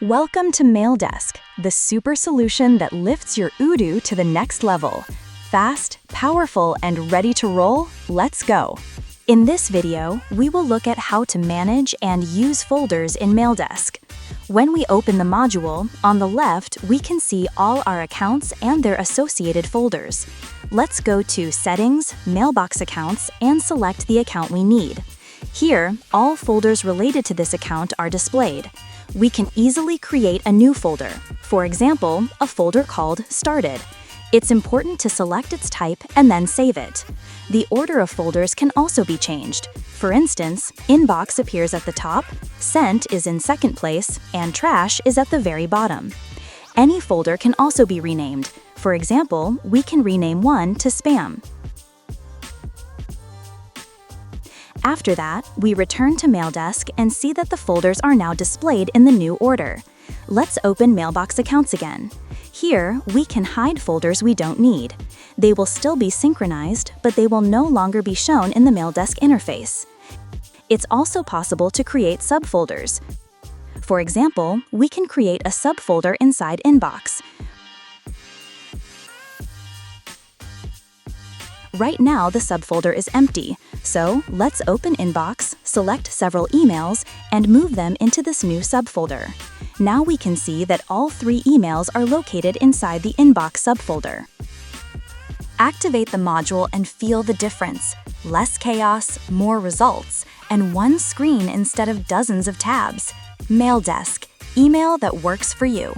Welcome to Maildesk, the super solution that lifts your Odoo to the next level. Fast, powerful, and ready to roll? Let's go! In this video, we will look at how to manage and use folders in Maildesk. When we open the module, on the left, we can see all our accounts and their associated folders. Let's go to Settings, Mailbox Accounts, and select the account we need. Here, all folders related to this account are displayed. We can easily create a new folder, for example, a folder called Started. It's important to select its type and then save it. The order of folders can also be changed. For instance, Inbox appears at the top, Sent is in second place, and Trash is at the very bottom. Any folder can also be renamed. For example, we can rename one to Spam. After that, we return to Maildesk and see that the folders are now displayed in the new order. Let's open Mailbox Accounts again. Here, we can hide folders we don't need. They will still be synchronized, but they will no longer be shown in the Maildesk interface. It's also possible to create subfolders. For example, we can create a subfolder inside Inbox. Right now, the subfolder is empty, so let's open Inbox, select several emails, and move them into this new subfolder. Now we can see that all 3 emails are located inside the Inbox subfolder. Activate the module and feel the difference. Less chaos, more results, and one screen instead of dozens of tabs. Maildesk, email that works for you.